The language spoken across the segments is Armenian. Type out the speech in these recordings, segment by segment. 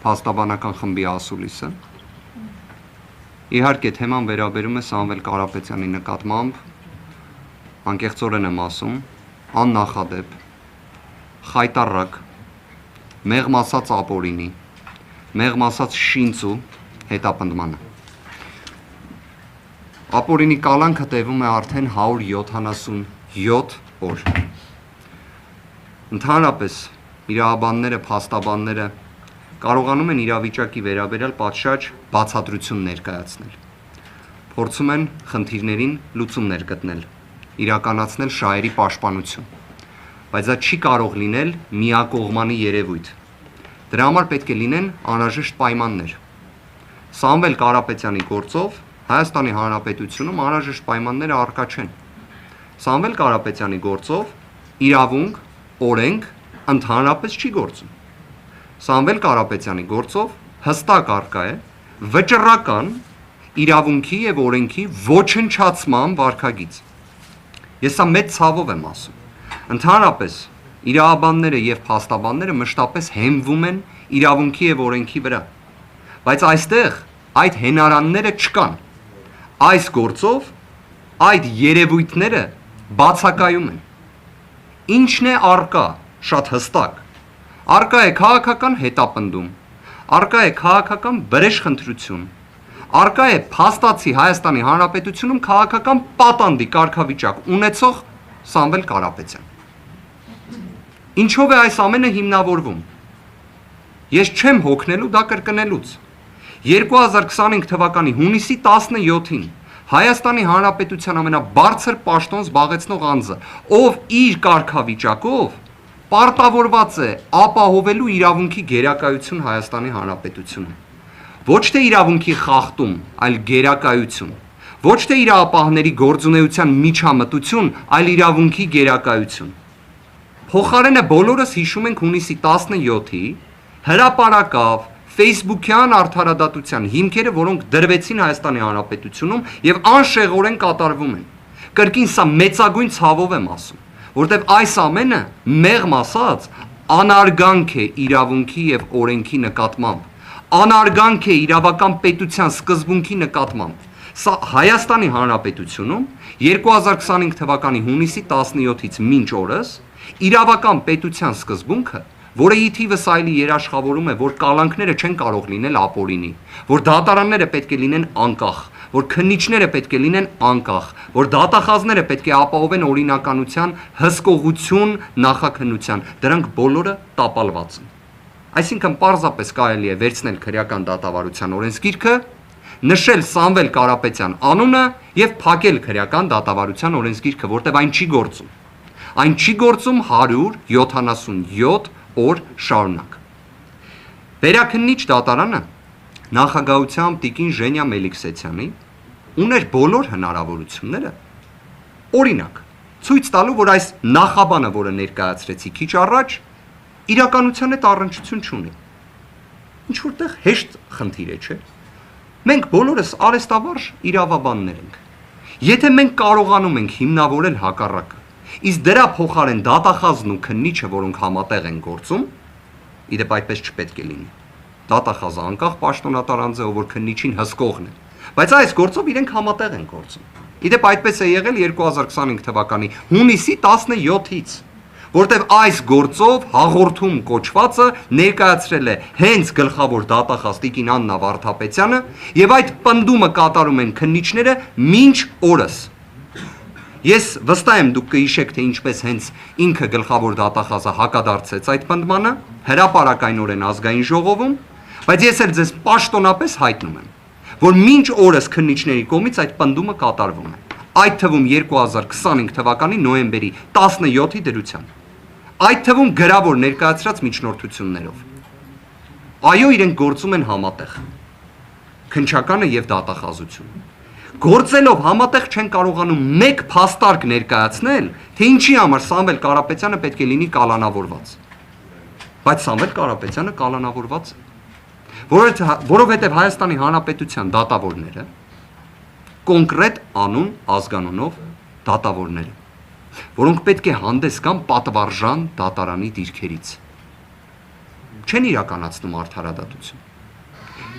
փաստաբանական խմբի ասուլիսը։ Իհարկե թեման վերաբերում է Սամվել Կարապետյանի նկատմամբ, անկեղծորեն եմ ասում, աննախադեպ, խայտառակ, մեղմ ասած ապօրինի, մեղմ ասած շինծու հետապնդմանը։ Ապօրինի կալանքը տևում է արդեն 177 օր։ Ընդհանրապես իրավաբանները, փաստաբանները կարողանում են իրավիճակի վերաբերյալ պատշաճ բացատրություն ներկայացնել։ Փորձում են խնդիրներին լուծումներ գտնել, իրականացնել շահերի պաշտպանություն, բայց դա չի կարող լինել միակողմանի երևույթ։ Դրա համար պետք է լինեն անհրաժեշտ պայմաններ։ Սամվել Կարապետյանի գործով Հայաստանի Հանրապետությունում անհրաժեշտ պայմանները առկա չեն։ Սամվել Կարապետյանի գործով իրավունք, օրենք ընդհանրապես չի գործում։ Սամվել Կարապետյանի գործով հստակ առկա է վճռական իրավունքի եւ օրենքի ոչնչացման վարքագիծ։ Ես սա մեծ ցավով եմ ասում։ Ընդհանրապես իրավաբանները եւ փաստաբանները մշտապես հենվում են իրավունքի եւ օրենքի վրա, բայց այստեղ այդ հենարանները չկան։ Այս գործով այդ երևույթները բացակայում են։ Ինչն է առկա, շատ հստակ։ Առկա է քաղաքական հետապնդում, առկա է քաղաքական բրեժխնդրություն, առկա է փաստացի Հայաստանի Հանրապետությունում քաղաքական պատանդի կարգավիճակ ունեցող Սամվել Կարապետյան։ Ինչով է այս ամենը հիմնավորվում։ Ես չեմ հոգնելու դա կրկնելուց։ 2025 թվականի հունիսի 17-ին Հայաստանի Հանրապետության ամենաբարձր պաշտոն զբաղեցնող անձը, ով իր կարգավիճակով պարտավորված է ապահովելու իրավունքի գերակայություն Հայաստանի Հանրապետությունում։ Ոչ թե իրավունքի խախտում, այլ գերակայություն։ Ոչ թե իրավապահների գործունեության միջամտություն, այլ իրավունքի գերակայություն։ Փոխարենը բոլորս հիշում ենք հունիսի 17-ի հրապարակավ Facebook-յան արդարադատության հիմքերը, որոնք դրվեցին Հայաստանի Հանրապետությունում եւ անշեղորեն կատարվում են։ Կրկին սա մեծագույն ցավով եմ ասում, որտեղ այս ամենը մեղմ ասած անարգանք է իրավունքի եւ օրենքի նկատմամբ, անարգանք է իրավական պետության սկզբունքի նկատմամբ։ Սա Հայաստանի Հանրապետությունում 2025 թվականի հունիսի 17-ից մինչ օրս իրավական պետության սկզբունքը, որը ի թիվս այլի երաշխավորում է, որ կալանքները չեն կարող լինել ապօրինի, որ դատարանները պետք է լինեն անկախ, որ քննիչները պետք է լինեն անկախ, որ դատախազները պետք է ապահովեն օրինականության, հսկողություն, նախաքննության, դրանք բոլորը տապալված են։ Այսինքն պարզապես կարելի է վերցնել քրեական դատավարության օրենսգիրքը, նշել Սամվել Կարապետյան անունը եւ փակել քրեական դատավարության օրենսգիրքը, որտեղ այն չի գործում։ Այն չի գործում 177 օր շարունակ։ Վերաքննիչ դատարանը նախագահությամբ տիկին Ժենյա Մելիքսեթյանի ուներ բոլոր հնարավորությունները, օրինակ, ցույց տալու, որ այս նախաբանը, որը ներկայացրեցի քիչ առաջ, իրականության հետ առնչություն չունի։ Ինչ որտեղ հեշտ խնդիր է, չէ՞։ Մենք բոլորս արեստավարժ իրավաբաններ ենք։ Եթե մենք կարողանում ենք հիմնավորել հակառակը, իսկ դրա փոխարեն դատախազն ու քննիչը, որոնք համատեղ են գործում, իդեպ այդպես չպետք է լինի։ Դատախազը անկախ պաշտոնատար անձ է, որ քննիչին հսկողն է, բայց այս գործով իրենք համատեղ են գործում։ Իդեպ այդպես է եղել 2025 թվականի հունիսի 17-ից, որտեղ այս գործով հաղորդում կոչվածը ներկայացրել է հենց գլխավոր դատախազ տիկին Աննա Վարդապետյանը, եւ այդ պնդումը կատարում են քննիչները մինչ օրս։ Ես վստահ եմ դուք կհիշեք, թե ինչպես հենց ինքը գլխավոր դատախազը հակադարձեց այդ պնդմանը, հրապարակայնորեն ազգային ժողովում, բայց ես էլ ձեզ պաշտոնապես հայտնում եմ, որ մինչ օրս քննիչների կողմից այդ պնդումը կատարվում է, այդ թվում 2025 թվականի նոյեմբերի 17-ի դրությամբ, այդ թվում գրավոր ներկայացրած միջնորդություններով։ Այո, իրենք գործում են համատեղ, քննչականը եւ դատախազությունը։ Գործելով համատեղ չեն կարողանում մեկ փաստարկ ներկայացնել, թե ինչի համար Սամվել Կարապետյանը պետք է լինի կալանավորված։ Բայց Սամվել Կարապետյանը կալանավորված է, որովհետև Հայաստանի Հանրապետության դատավորները կոնկրետ անուն ազգանունով դատավորներ են, որոնք պետք է հանդես գան պատվարժան դատարանի դիրքերից։ չեն իրականացնում արդարադատություն։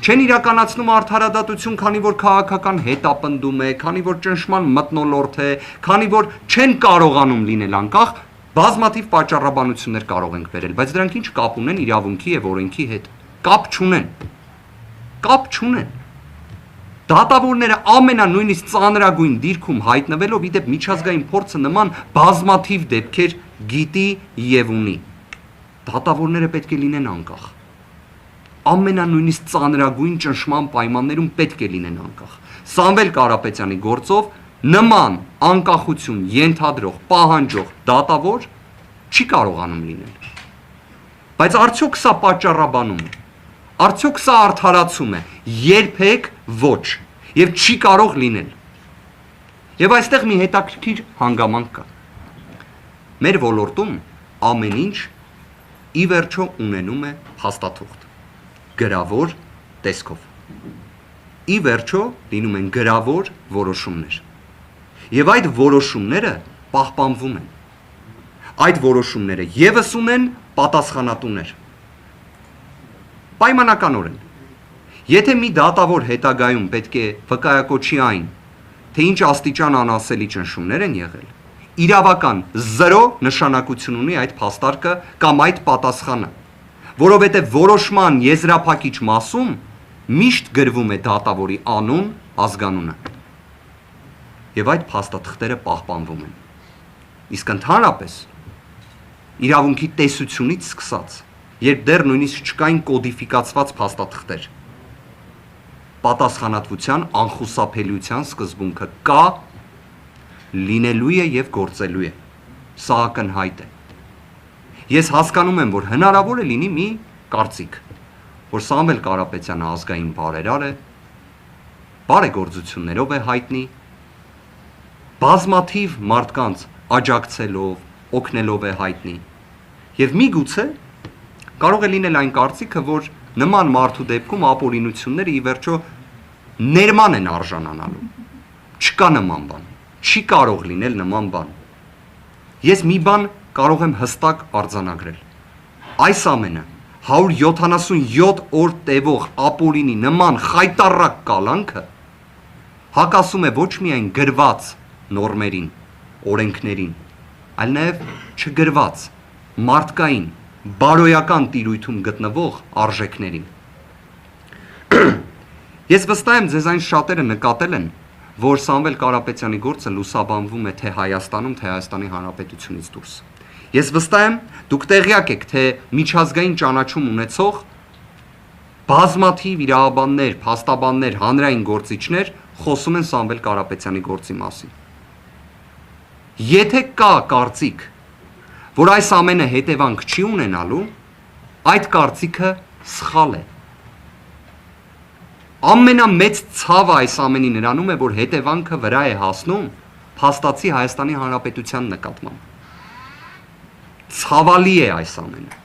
Չեն իրականացնում արդարադատություն, քանի որ քաղաքական հետապնդում է, քանի որ ճնշման մթնոլորտ է, քանի որ չեն կարողանում լինել անկախ, բազմաթիվ պատճառաբանություններ կարող ենք վերել, բայց դրանք ինչ կապ ունեն իրավունքի եւ օրենքի հետ։ Կապ չունեն։ Կապ չունեն։ Դատավորները ամենանույնիսկ ծանրագույն դիրքում հայտնվելով իդեպ միջազգային փորձը նման բազմաթիվ դեպքեր գիտի եւ ունի։ Դատավորները պետք է լինեն անկախ։ Ամենանույնիսկ ծանրագույն ճնշման պայմաններում պետք է լինեն անկախ։ Սամվել Կարապետյանի գործով նման անկախություն ենթադրող, պահանջող դատավոր չի կարողանում լինել։ Բայց արդյոք սա պատճառաբանում է։ Արդյոք սա արդարացում է։ Երբեք ոչ։ Եվ չի կարող լինել։ Եվ այստեղ մի հետաքրքիր հանգամանք կա։ Մեր ոլորտում ամեն ինչ ի վերջո ունենում է փաստաթուղթ, գրավոր տեսքով։ Ի վերջո լինում են գրավոր որոշումներ։ Եվ այդ որոշումները պահպանվում են։ Այդ որոշումները ևս ունեն պատասխանատուներ։ Պայմանականորեն, եթե մի դատավոր հետագայում պետք է վկայակոչի այն, թե ինչ աստիճան անասելի ճնշումներ են եղել, իրավական 0 նշանակություն ունի այդ փաստարկը կամ այդ պատասխանը, որովհետև որոշման եզրափակիչ մասում միշտ գրվում է դատավորի անուն, ազգանունը։ Եվ այդ փաստաթղթերը պահպանվում են։ Իսկ ընդհանրապես իրավունքի տեսությունից սկսած, երբ դեռ նույնիսկ չկային կոդիֆիկացված փաստաթղթեր, պատասխանատվության անխուսափելիության սկզբունքը կա, լինելու է եւ գործելու է։ Սա ակնհայտ է։ Ես հասկանում եմ, որ հնարավոր է լինի մի կարծիք, որ Սամվել Կարապետյանը ազգային բարերար է, բարեգործություններով է հայտնի, բազմաթիվ մարդկանց աջակցելով, օգնելով է հայտնի։ Եվ միգուցե կարող է լինել այն կարծիքը, որ նման մարդու դեպքում ապօրինությունները ի վերջո ներման են արժանանալու։ Չկա նման բան, չի կարող լինել նման բան։ Ես մի բան կարող եմ հստակ արձանագրել։ Այս ամենը 177 օր տևող ապօրինի նման խայտառակ կալանքը հակասում է ոչ միայն գրված նորմերին, օրենքներին, այլ նաև չգրված, մարդկային, բարոյական տիրույթում գտնվող արժեքներին։ Ես վստահ եմ, ձեզ այն շատերը նկատել են, որ Սամվել Կարապետյանի գործը լուսաբանվում է թե Հայաստանում, թե Հայաստանի Հանրապետությունից դուրս։ Ես վստահ եմ, դուք տեղյակ եք, թե միջազգային ճանաչում ունեցող բազմաթիվ իրավաբաններ, փաստաբաններ, հանրային գործիչներ խոսում են Սամվել Կարապետյանի գործի մասին։ Եթե կա կարծիք, որ այս ամենը հետևանք չի ունենալու, այդ կարծիքը սխալ է։ Ամենամեծ ցավը այս ամենի նրանում է, որ հետևանքը վրա է հասնում փաստացի Հայաստանի Հանրապետության նկատմամբ։ Ցավալի է այս ամենը,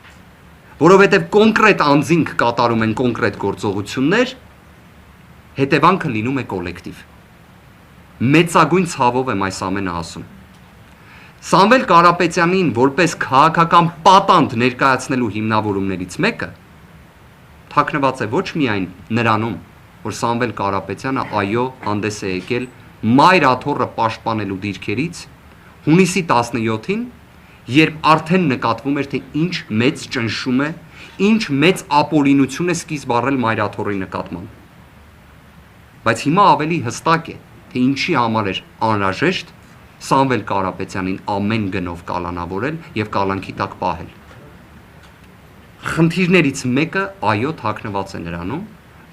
որովհետև կոնկրետ անձինք կատարում են կոնկրետ գործողություններ, հետևանքը լինում է կոլեկտիվ։ Մեծագույն ցավով եմ այս ամենը ասում։ Սամվել Կարապետյանին որպես քաղաքական պատանդ ներկայացնելու հիմնավորումներից մեկը թաքնված է ոչ միայն նրանում, որ Սամվել Կարապետյանը այո հանդես է եկել մայր աթոռը պաշտպանելու դիրքերից հունիսի 17-ին, երբ արդեն նկատվում էր, թե ինչ մեծ ճնշում է, ինչ մեծ ապօրինություն է սկիզբ առել մայր աթոռի նկատմամբ։ Բայց հիմա ավելի հստակ է, թե ինչի համար էր անհրաժեշտ Սամվել Կարապետյանին ամեն գնով կալանավորել եւ կալանքի տակ պահել։ Խնդիրներից մեկը այո թաքնված է նրանում,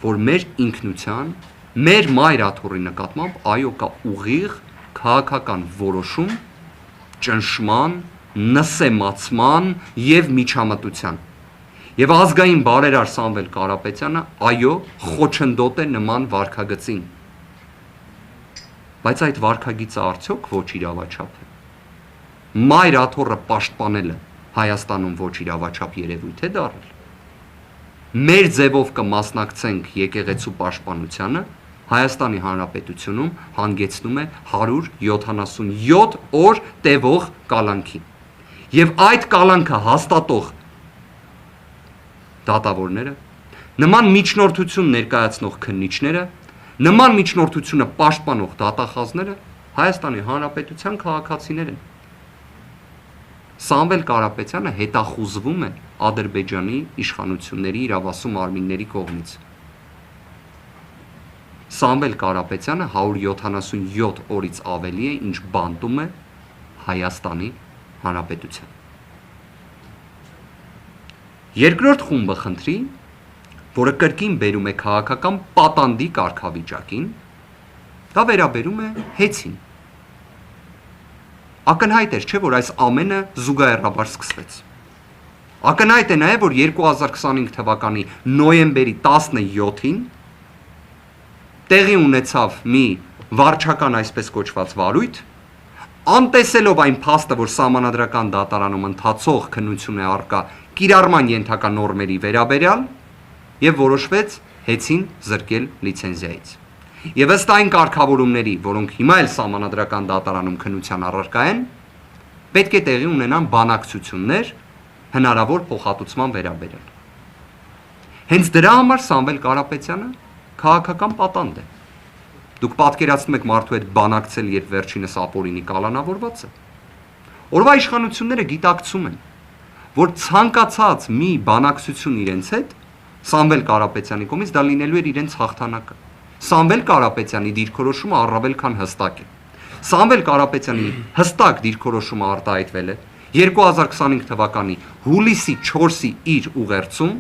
որ մեր ինքնության, մեր մայր աթոռի նկատմամբ այո կա ուղիղ քաղաքական որոշում, ճնշման, նսեմացման եւ միջամտության։ Եվ ազգային բարերար Սամվել Կարապետյանը այո խոչընդոտ է նման վարքագծին։ Բայց այդ վարքագիծը արդյոք ոչ իրավաչափ է։ Մայր աթոռը պաշտպանելը Հայաստանում ոչ իրավաչափ երևույթ է դառել։ Մեր ձևով կմասնակցենք եկեղեցու պաշտպանությանը, Հայաստանի Հանրապետությունում հանգեցնում է 177 օր տևող կալանքի։ Եվ այդ կալանքը հաստատող դատավորները, նման միջնորդություն ներկայացնող քննիչները, նման միջնորդությունը պաշտպանող դատախազները Հայաստանի Հանրապետության քաղաքացիներ են։ Սամվել Կարապետյանը հետախուզվում է Ադրբեջանի իշխանությունների իրավասու մարմինների կողմից։ Սամվել Կարապետյանը 177 օրից ավելի է, ինչ բանտում է Հայաստանի Հանրապետության։ Երկրորդ խումբը խնդրի, որը կրկին բերում է քաղաքական պատանդի կարգավիճակին, դա վերաբերում է հեծին։ Ակնհայտ էր, չէ, որ այս ամենը զուգահեռաբար սկսվեց։ Ակնհայտ է նաև, որ 2025 թվականի նոյեմբերի 17-ին տեղի ունեցավ մի վարչական այսպես կոչված վարույթ, անտեսելով այն փաստը, որ սահմանադրական դատարանում ընթացող քննություն է առկա կիրառման ենթակա նորմերի վերաբերյալ, եւ որոշվեց հեծին զրկել լիցենզիայից։ Եվ ըստ այն կարգավորումների, որոնք հիմա էլ սահմանադրական դատարանում քննության առարկա են, պետք է տեղի ունենան բանակցություններ հնարավոր փոխհատուցման վերաբերյալ։ Հենց դրա համար Սամվել Կարապետյանը քաղաքական պատանդ է։ Դուք պատկերացնում եք մարդու հետ բանակցել, երբ վերջինս ապօրինի կալանավորված է։ Օրվա իշխանությունները գիտակցում են, որ ցանկացած մի բանակցություն իրենց հետ Սամվել Կարապետյանի կողմից դա լինելու էր իրենց հաղթանակը։ Սամվել Կարապետյանի դիրքորոշումը առավել քան հստակ է։ Սամվել Կարապետյանի հստակ դիրքորոշումը արտահայտվել է 2025 թվականի հուլիսի 4-ի իր ուղերձում,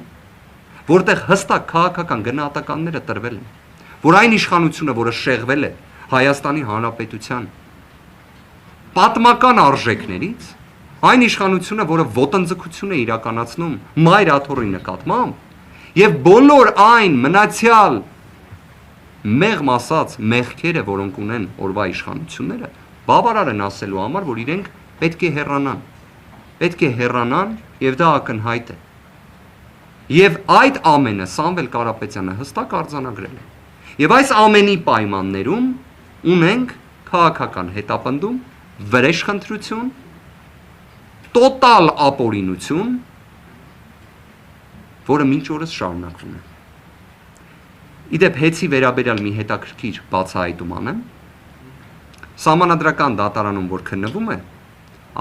որտեղ հստակ քաղաքական գնահատականները տրվել են, որ այն իշխանությունը, որը շեղվել է Հայաստանի Հանրապետության պատմական արժեքներից, այն իշխանությունը, որը ոտնձգություն է իրականացնում մայր աթոռի նկատմամբ եւ բոլոր այն մնացյալ մեղմ ասած մեղքերը, որոնք ունեն օրվա իշխանությունները, բավարար են ասելու համար, որ իրենք պետք է հեռանան։ Պետք է հեռանան եւ դա ակնհայտ է։ Եվ այդ ամենը Սամվել Կարապետյանը հստակ արձանագրել է։ Եվ այս ամենի պայմաններում ունենք քաղաքական հետապնդում, վրեժխնդրություն, տոտալ ապօրինություն, որը մինչ օրս շարունակվում է։ Իդեպ հեծի վերաբերյալ մի հետաքրքիր բացահայտում անեմ։ Սահմանադրական դատարանում, որ քննվում է,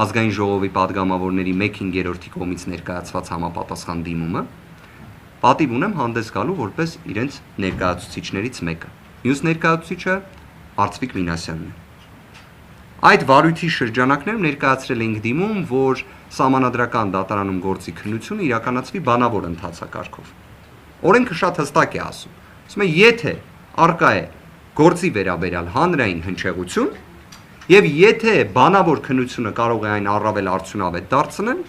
ազգային ժողովի падգամավորների 1/5-ի կողմից ներկայացված համապատասխան դիմումը, պատիվ ունեմ հանդես գալու որպես իրենց ներկայացուցիչներից մեկը։ Մյուս ներկայացուցիչը Արծվիկ Մինասյանն է։ Այդ վարույթի շրջանակներում ներկայացրել ենք դիմում, որ սահմանադրական դատարանում գործի քննությունը իրականացվի բանավոր ընթացակարգով։ Օրենքը շատ հստակ է ասում։ Ասում է, եթե արկա է գործի վերաբերյալ հանրային հնչեղություն եւ եթե բանավոր քննությունը կարող է այն առավել արդյունավետ դարձնել,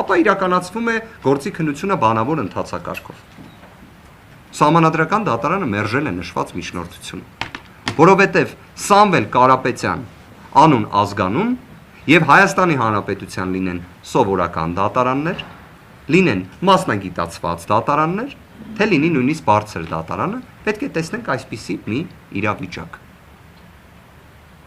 ապա իրականացվում է գործի քննությունը բանավոր ընթացակարգով։ Սահմանադրական դատարանը մերժել է նշված միջնորդությունը, որովհետեւ Սամվել Կարապետյան անուն ազգանուն եւ Հայաստանի Հանրապետության լինեն սովորական դատարաններ, լինեն մասնագիտացված դատարաններ, թե լինի նույնիսկ բարձր դատարանը, պետք է տեսնենք այսպիսի մի իրավիճակ։